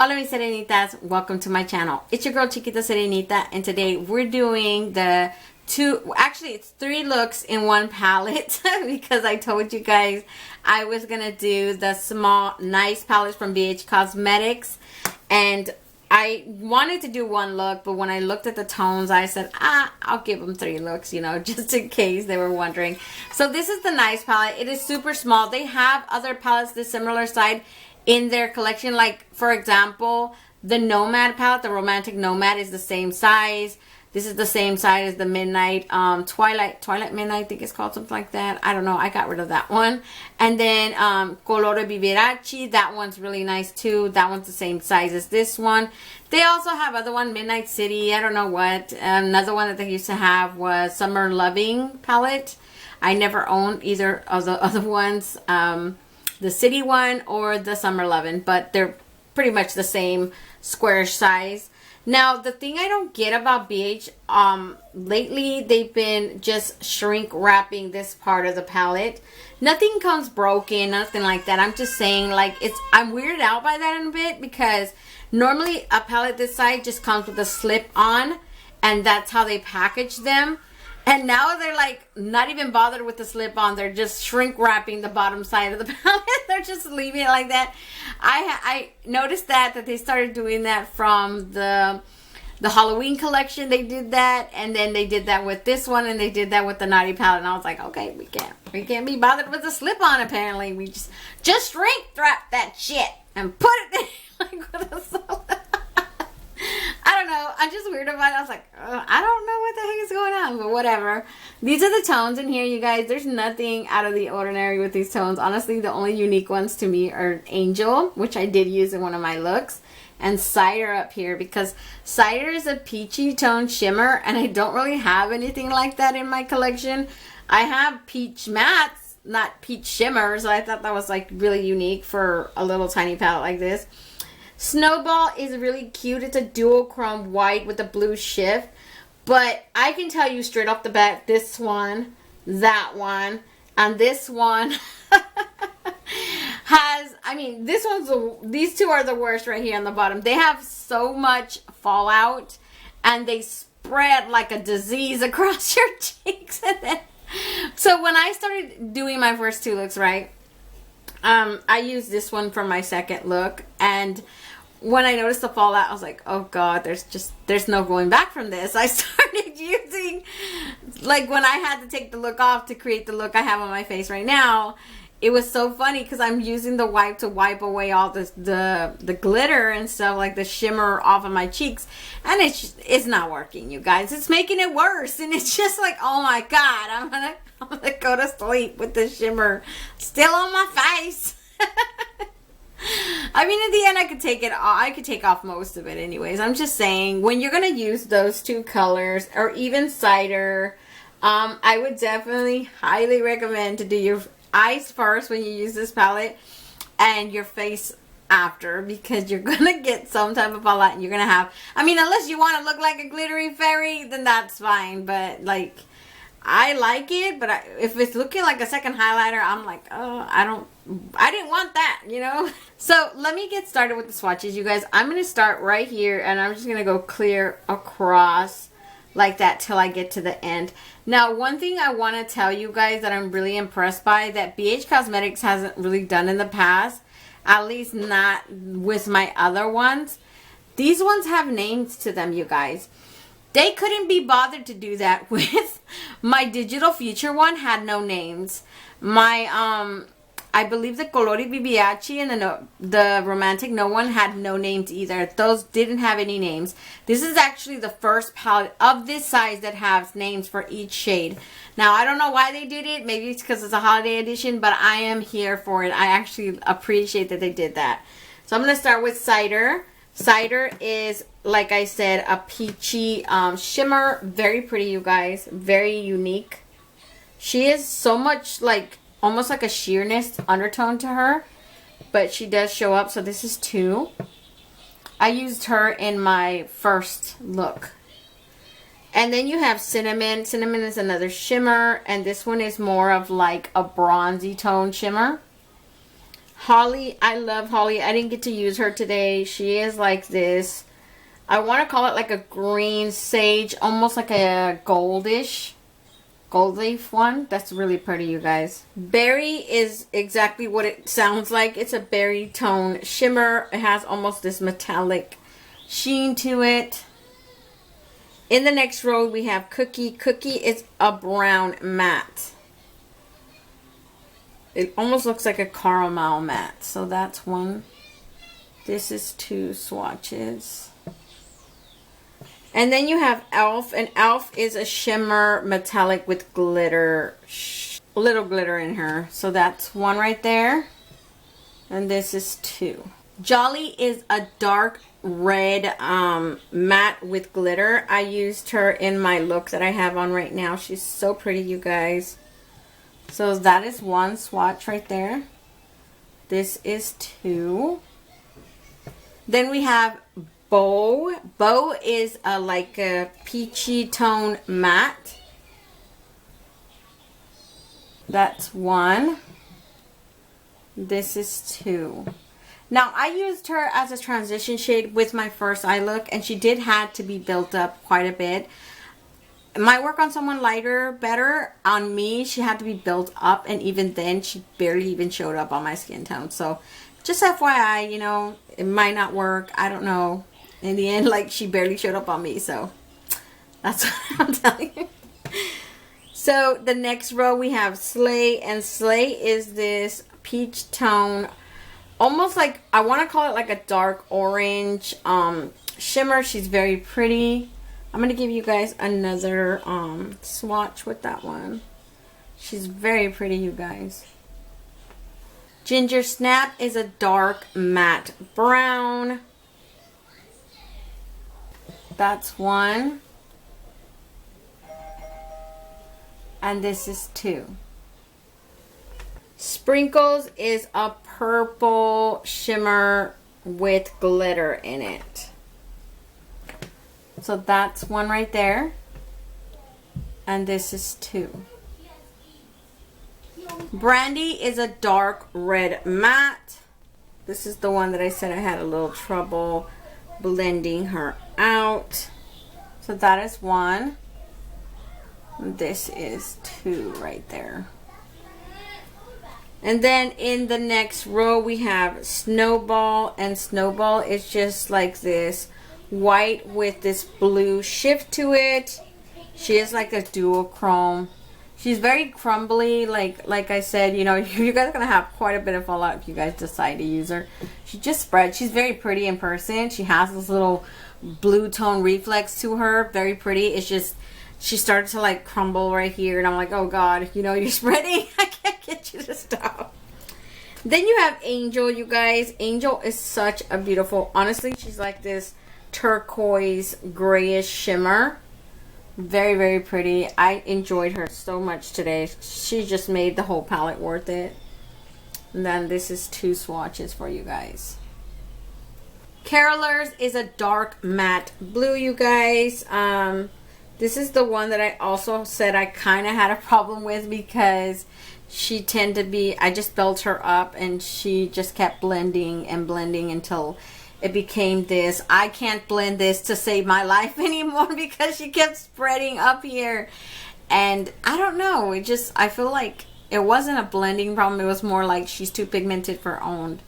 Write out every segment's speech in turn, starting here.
Hola mis serenitas, welcome to my channel. It's your girl Chiquita Serenita, and today we're doing the it's 3 looks in one palette because I told you guys I was gonna do the small nice palettes from BH Cosmetics, and I wanted to do 1 look, but when I looked at the tones I said I'll give them 3 looks, you know, just in case they were wondering. So this is the nice palette. It is super small. They have other palettes this similar size in their collection, like for example the Nomad palette, the Romantic Nomad, is the same size. This is the same size as the Midnight Twilight Midnight, I think it's called, something like that. I don't know, I got rid of that one. And then Colore Viveraci, that one's really nice too. That one's the same size as this one. They also have other one, Midnight City, I don't know what. Another one that they used to have was Summer Loving palette. I never owned either of the other ones, the City one or the Summer Lovin', but they're pretty much the same squarish size. Now, the thing I don't get about BH, lately they've been just shrink wrapping this part of the palette. Nothing comes broken, nothing like that. I'm just saying, like, I'm weirded out by that in a bit, because normally a palette this size just comes with a slip on, and that's how they package them. And now they're like not even bothered with the slip on. They're just shrink wrapping the bottom side of the palette. They're just leaving it like that. I noticed that they started doing that from the Halloween collection. They did that, and then they did that with this one, and they did that with the Naughty palette. And I was like, okay, we can't be bothered with the slip on. Apparently, we just shrink wrap that shit and put it there like with a solid. I don't know. I'm just weird about it. I was like, I don't know what the heck is going on, but whatever. These are the tones in here, you guys. There's nothing out of the ordinary with these tones. Honestly, the only unique ones to me are Angel, which I did use in one of my looks, and Cider up here, because Cider is a peachy tone shimmer, and I don't really have anything like that in my collection. I have peach mattes, not peach shimmers, so I thought that was like really unique for a little tiny palette like this. Snowball is really cute. It's a dual chrome white with a blue shift. But I can tell you straight off the bat, this one, that one, and this one has, I mean, these two are the worst right here on the bottom. They have so much fallout, and they spread like a disease across your cheeks. And then, so when I started doing my first 2 looks, right, I used this one for my second look, and when I noticed the fallout, I was like, oh god, there's no going back from this. I started using, like, when I had to take the look off to create the look I have on my face right now, it was so funny because I'm using the wipe to wipe away all the glitter and stuff, like the shimmer off of my cheeks, and it's not working, you guys. It's making it worse, and it's just like, oh my god, I'm gonna go to sleep with the shimmer still on my face. I mean, in the end, I could take it off. I could take off most of it anyways. I'm just saying, when you're going to use those 2 colors, or even Cider, I would definitely highly recommend to do your eyes first when you use this palette, and your face after, because you're going to get some type of fallout, and you're going to have, I mean, unless you want to look like a glittery fairy, then that's fine, but like, I like it, but if it's looking like a second highlighter, I'm like, oh, I didn't want that, you know? So let me get started with the swatches, you guys. I'm going to start right here, and I'm just going to go clear across like that till I get to the end. Now, one thing I want to tell you guys that I'm really impressed by, that BH Cosmetics hasn't really done in the past, at least not with my other ones. These ones have names to them, you guys. They couldn't be bothered to do that with my Digital Future one. Had no names. My I believe the Colore Viveraci and the Romantic No one had no names either. Those didn't have any names. This is actually the first palette of this size that has names for each shade. Now, I don't know why they did it. Maybe it's because it's a holiday edition, but I am here for it. I actually appreciate that they did that. So I'm going to start with Cider. Cider is, like I said, a peachy shimmer. Very pretty, you guys. Very unique. She is so much like, almost like a sheerness undertone to her, but she does show up. So this is 2. I used her in my first look. And then you have Cinnamon. Cinnamon is another shimmer, and this one is more of like a bronzy tone shimmer. Holly, I love Holly. I didn't get to use her today. She is like this, I want to call it like a green sage, almost like a goldish, gold leaf one. That's really pretty, you guys. Berry is exactly what it sounds like. It's a berry tone shimmer. It has almost this metallic sheen to it. In the next row, we have Cookie. Cookie is a brown matte. It almost looks like a caramel matte. So that's one. This is 2 swatches. And then you have Elf. And Elf is a shimmer metallic with glitter. Little glitter in her. So that's one right there. And this is 2. Jolly is a dark red matte with glitter. I used her in my look that I have on right now. She's so pretty, you guys. So that is 1 swatch right there. This is 2. Then we have Bow. Bow is like a peachy tone matte. That's 1. This is 2. Now, I used her as a transition shade with my first eye look, and she did have to be built up quite a bit. It might work on someone lighter better. On me, she had to be built up, and even then, she barely even showed up on my skin tone. So, just FYI, you know, it might not work. I don't know. In the end, like, she barely showed up on me, so that's what I'm telling you. So, the next row, we have Sleigh, and Sleigh is this peach tone, almost like, I want to call it like a dark orange shimmer. She's very pretty. I'm going to give you guys another swatch with that one. She's very pretty, you guys. Ginger Snap is a dark matte brown. That's 1. And this is 2. Sprinkles is a purple shimmer with glitter in it. So that's 1 right there. And this is 2. Brandy is a dark red matte. This is the one that I said I had a little trouble blending her out. So that is 1. This is 2 right there. And then in the next row we have Snowball, and Snowball is just like this white with this blue shift to it. She is like a dual chrome. She's very crumbly, like I said, you know, you guys are gonna have quite a bit of fallout if you guys decide to use her. She just spreads. She's very pretty in person. She has this little blue tone reflex to her, very pretty. It's just she started to like crumble right here, and I'm like, oh god, you know, you're spreading. I can't get you to stop. Then you have Angel, you guys. Angel is such a beautiful, honestly, she's like this turquoise grayish shimmer. Very, very pretty. I enjoyed her so much today. She just made the whole palette worth it. And then this is 2 swatches for you guys. Carolers is a dark matte blue, you guys. This is the one that I also said I kind of had a problem with because she tended to be, I just built her up and she just kept blending and blending until it became this, I can't blend this to save my life anymore because she kept spreading up here. And I don't know, it just, I feel like it wasn't a blending problem. It was more like she's too pigmented for her own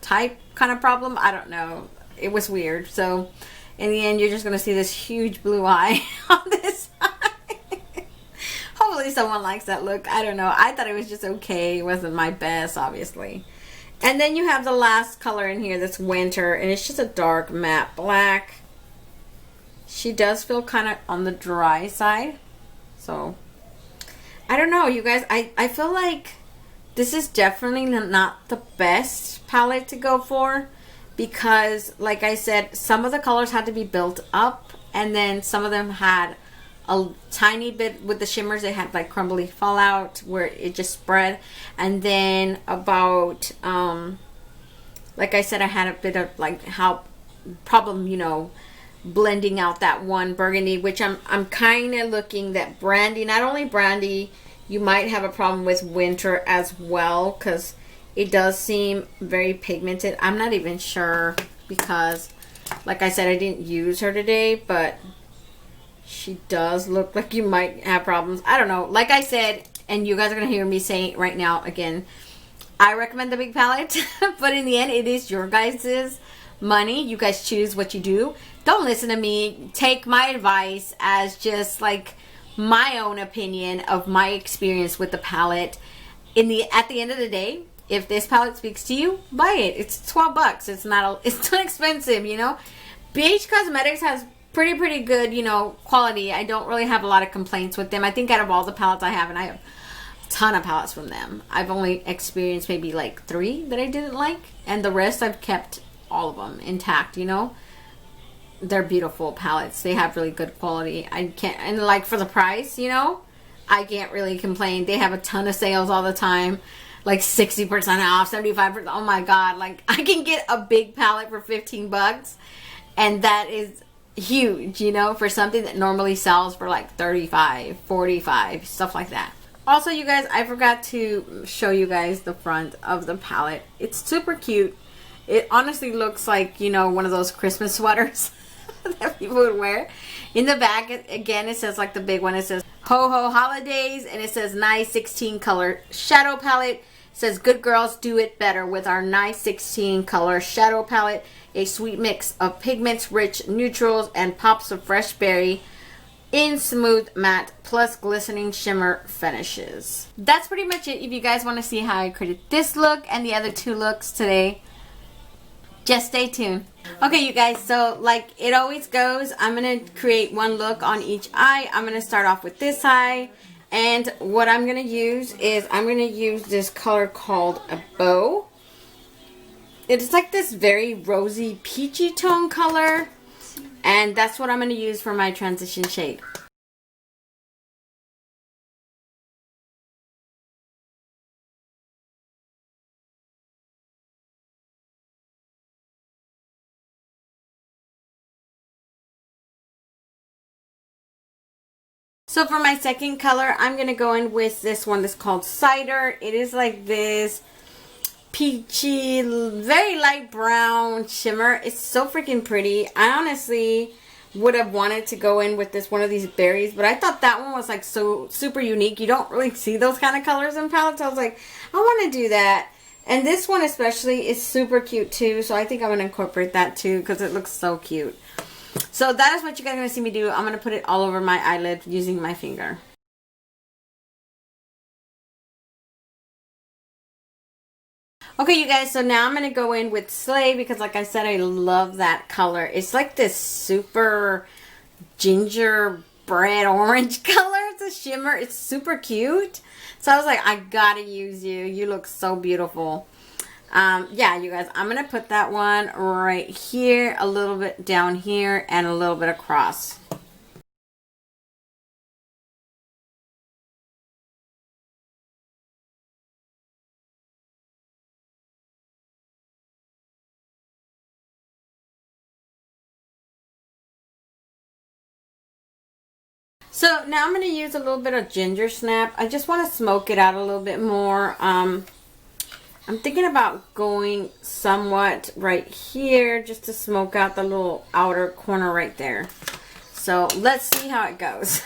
type kind of problem. I don't know. It was weird. So in the end, you're just going to see this huge blue eye on this eye. Hopefully someone likes that look. I don't know. I thought it was just okay. It wasn't my best, obviously. And then you have the last color in here that's Winter, and it's just a dark matte black. She does feel kind of on the dry side. So, I don't know, you guys. I feel like this is definitely not the best palette to go for because, like I said, some of the colors had to be built up, and then some of them had a tiny bit with the shimmers. They had like crumbly fallout where it just spread, and then about like I said, I had a bit of like how problem, you know, blending out that one burgundy, which I'm kind of looking that Brandy, not only Brandy, you might have a problem with Winter as well, because It does seem very pigmented. I'm not even sure because, like I said, I didn't use her today, but she does look like you might have problems. I don't know. Like I said, and you guys are going to hear me say it right now again, I recommend the big palette, but in the end, it is your guys' money. You guys choose what you do. Don't listen to me. Take my advice as just like my own opinion of my experience with the palette. At the end of the day, if this palette speaks to you, buy it. It's 12 bucks. It's not expensive, you know. BH Cosmetics has pretty good, you know, quality. I don't really have a lot of complaints with them. I think out of all the palettes I have, and I have a ton of palettes from them, I've only experienced maybe like 3 that I didn't like, and the rest I've kept all of them intact, you know. They're beautiful palettes. They have really good quality. I can't, and like for the price, you know, I can't really complain. They have a ton of sales all the time, like 60% off, 75%. Oh my god, like I can get a big palette for 15 bucks, and that is huge, you know, for something that normally sells for like 35, 45, stuff like that. Also, you guys, I forgot to show you guys the front of the palette. It's super cute. It honestly looks like, you know, one of those Christmas sweaters that people would wear. In the back, again, it says like the big one. It says Ho Ho Holidays, and it says nice 16 color shadow palette. It says good girls do it better with our nice 16 color shadow palette. A sweet mix of pigments, rich neutrals, and pops of fresh berry in smooth matte plus glistening shimmer finishes. That's pretty much it. If you guys want to see how I created this look and the other 2 looks today, just stay tuned. Okay, you guys, so like it always goes, I'm going to create 1 look on each eye. I'm going to start off with this eye, and what I'm going to use is I'm going to use this color called a Bow. It's like this very rosy peachy tone color, and that's what I'm going to use for my transition shade. So for my second color, I'm going to go in with this one that's called Cider. It is like this peachy, very light brown shimmer. It's so freaking pretty. I honestly would have wanted to go in with this one of these berries, but I thought that one was like so super unique. You don't really see those kind of colors in palettes. I was like, I want to do that. And this one especially is super cute too, so I think I'm going to incorporate that too because it looks so cute. So that is what you guys are going to see me do. I'm going to put it all over my eyelid using my finger. Okay, you guys, so now I'm going to go in with Sleigh because, like I said, I love that color. It's like this super gingerbread orange color. It's a shimmer. It's super cute. So I was like, I got to use you. You look so beautiful. Yeah, you guys, I'm going to put that one right here, a little bit down here, and a little bit across. So now I'm going to use a little bit of ginger snap. I just want to smoke it out a little bit more. I'm thinking about going somewhat right here just to smoke out the little outer corner right there. So let's see how it goes.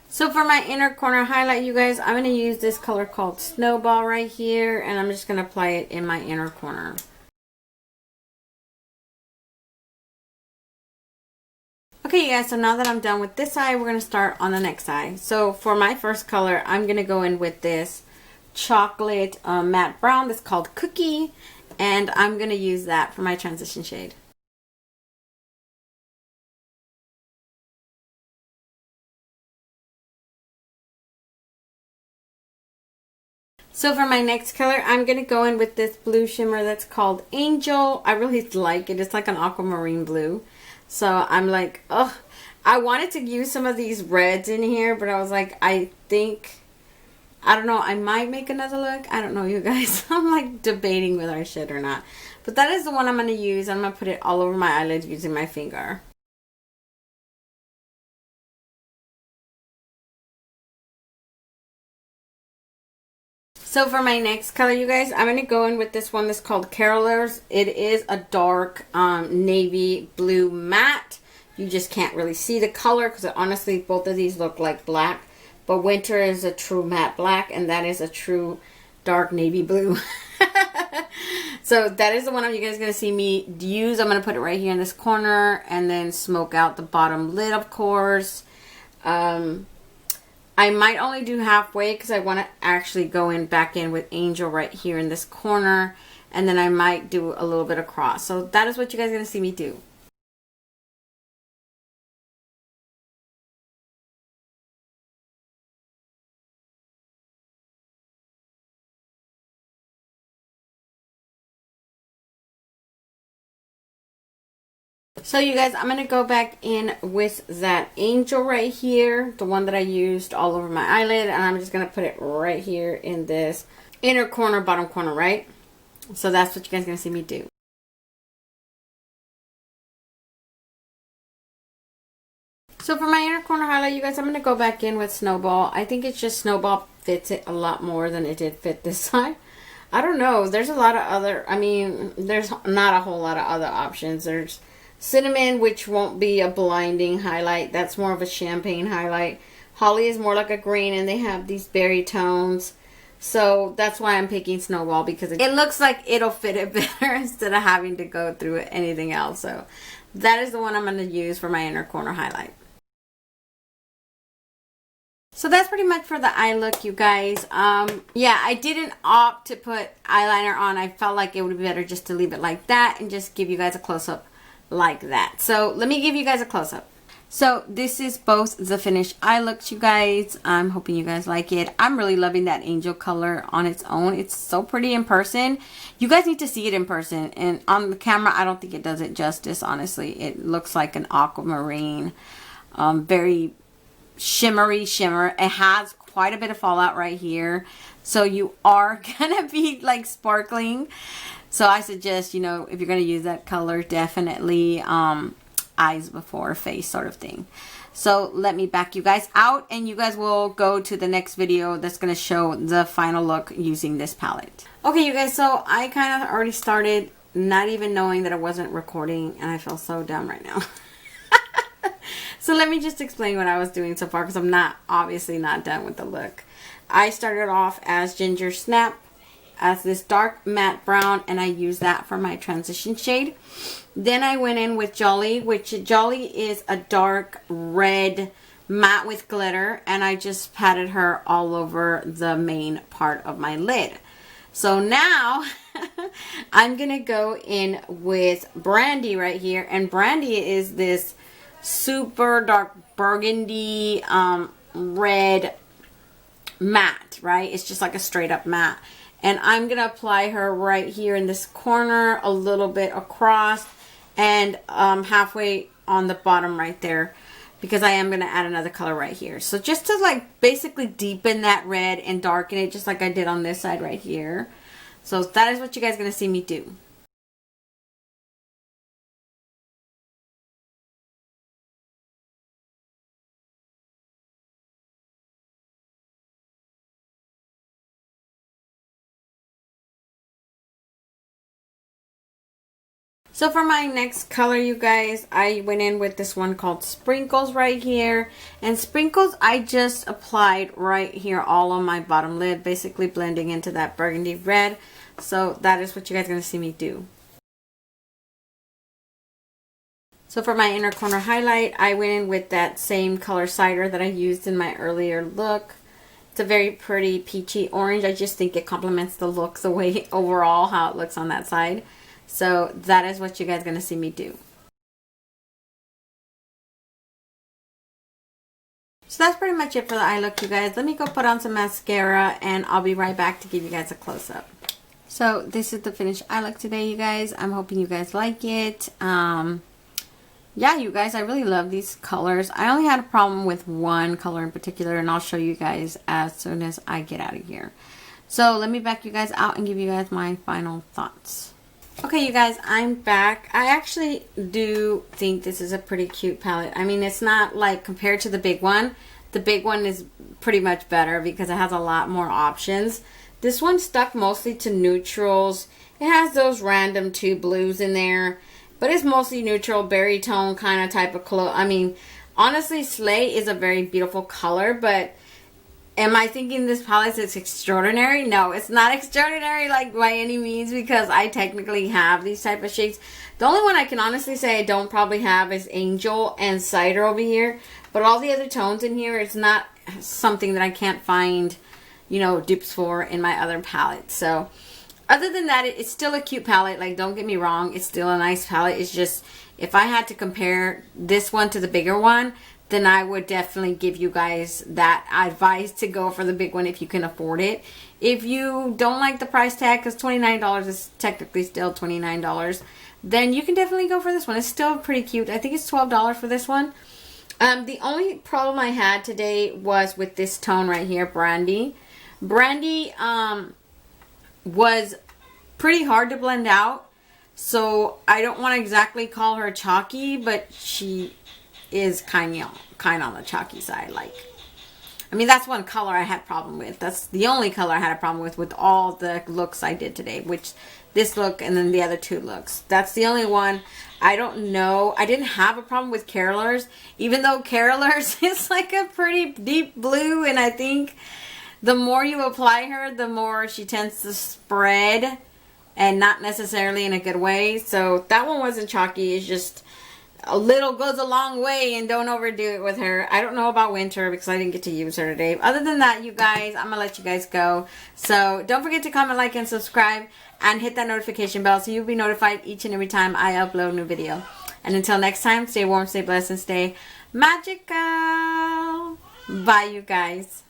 So for my inner corner highlight, you guys, I'm going to use this color called Snowball right here, and I'm just going to apply it in my inner corner. Okay, you guys, so now that I'm done with this eye, we're going to start on the next eye. So for my first color, I'm going to go in with this chocolate matte brown that's called Cookie, and I'm going to use that for my transition shade. So for my next color, I'm going to go in with this blue shimmer that's called Angel. I really like it. It's like an aquamarine blue. So I'm like, oh, I wanted to use some of these reds in here, but I was like, I think I don't know. I might make another look. I don't know, you guys. I'm like debating whether I should or not. But that is the one I'm going to use. I'm going to put it all over my eyelid using my finger. So for my next color, you guys, I'm going to go in with this one that's called Carolers. It is a dark navy blue matte. You just can't really see the color because honestly, both of these look like black. But Winter is a true matte black, and that is a true dark navy blue. So that is the one you guys are going to see me use. I'm going to put it right here in this corner and then smoke out the bottom lid, of course. I might only do halfway because I want to actually go in back in with Angel right here in this corner. And then I might do a little bit across. So that is what you guys are going to see me do. So you guys, I'm going to go back in with that Angel right here, the one that I used all over my eyelid, and I'm just going to put it right here in this inner corner, bottom corner, right? So that's what you guys are going to see me do. So for my inner corner highlight, you guys, I'm going to go back in with Snowball. I think it's just Snowball fits it a lot more than it did fit this time. I don't know. There's a lot of other, I mean, there's not a whole lot of other options. There's Cinnamon, which won't be a blinding highlight. That's more of a champagne highlight. Holly is more like a green, and they have these berry tones. So that's why I'm picking Snowball, because it looks like it'll fit it better instead of having to go through anything else. So that is the one I'm going to use for my inner corner highlight. So that's pretty much for the eye look, you guys. Yeah, I didn't opt to put eyeliner on. I felt like it would be better just to leave it like that and just give you guys a close-up like that. So let me give you guys a close-up. So this is both the finished eye looks, you guys. I'm hoping you guys like it. I'm really loving that Angel color on its own. It's so pretty in person. You guys need to see it in person, and on the camera I don't think it does it justice. Honestly, it looks like an aquamarine, very shimmery shimmer. It has quite a bit of fallout right here, so you are gonna be like sparkling. So I suggest, you know, if you're going to use that color, definitely eyes before face sort of thing. So let me back you guys out, and you guys will go to the next video that's going to show the final look using this palette. Okay, you guys, so I kind of already started not even knowing that I wasn't recording, and I feel so dumb right now. So let me just explain what I was doing so far, because I'm obviously not done with the look. I started off as Ginger Snap, as this dark matte brown, and I used that for my transition shade. Then I went in with Jolly, which Jolly is a dark red matte with glitter, and I just patted her all over the main part of my lid. So now I'm gonna go in with Brandy right here, and Brandy is this super dark burgundy red matte, right? It's just like a straight up matte. And I'm going to apply her right here in this corner, a little bit across, and halfway on the bottom right there, because I am going to add another color right here. So just to like basically deepen that red and darken it, just like I did on this side right here. So that is what you guys are going to see me do. So for my next color, you guys, I went in with this one called Sprinkles right here. And Sprinkles, I just applied right here all on my bottom lid, basically blending into that burgundy red. So that is what you guys are going to see me do. So for my inner corner highlight, I went in with that same color Cider that I used in my earlier look. It's a very pretty peachy orange. I just think it complements the look the way overall how it looks on that side. So that is what you guys are going to see me do. So that's pretty much it for the eye look, you guys. Let me go put on some mascara, and I'll be right back to give you guys a close-up. So this is the finished eye look today, you guys. I'm hoping you guys like it. yeah, you guys, I really love these colors. I only had a problem with one color in particular, and I'll show you guys as soon as I get out of here. So let me back you guys out and give you guys my final thoughts. Okay, you guys, I'm back. I actually do think this is a pretty cute palette. I mean, it's not like compared to the big one. The big one is pretty much better because it has a lot more options. This one stuck mostly to neutrals. It has those random 2 blues in there, but it's mostly neutral, berry tone kind of type of color. I mean, honestly, Sleigh is a very beautiful color, but am I thinking this palette is extraordinary? No, it's not extraordinary like by any means because I technically have these type of shades. The only one I can honestly say I don't probably have is Angel and Cider over here. But all the other tones in here, it's not something that I can't find, you know, dupes for in my other palettes. So other than that, it's still a cute palette. Like, don't get me wrong, it's still a nice palette. It's just, if I had to compare this one to the bigger one, then I would definitely give you guys that advice to go for the big one if you can afford it. If you don't like the price tag, because $29 is technically still $29, then you can definitely go for this one. It's still pretty cute. I think it's $12 for this one. The only problem I had today was with this tone right here, Brandy. Brandy was pretty hard to blend out, so I don't want to exactly call her chalky, but she is kind of on the chalky side. Like, I mean, that's one color I had a problem with. That's the only color I had a problem with all the looks I did today, which this look and then the other 2 looks. That's the only one. I don't know. I didn't have a problem with Carolers, even though Carolers is like a pretty deep blue, and I think the more you apply her, the more she tends to spread, and not necessarily in a good way. So that one wasn't chalky. It's just a little goes a long way, and don't overdo it with her. I don't know about Winter because I didn't get to use her today. Other than that, you guys, I'm going to let you guys go. So don't forget to comment, like, and subscribe, and hit that notification bell so you'll be notified each and every time I upload a new video. And until next time, stay warm, stay blessed, and stay magical. Bye, you guys.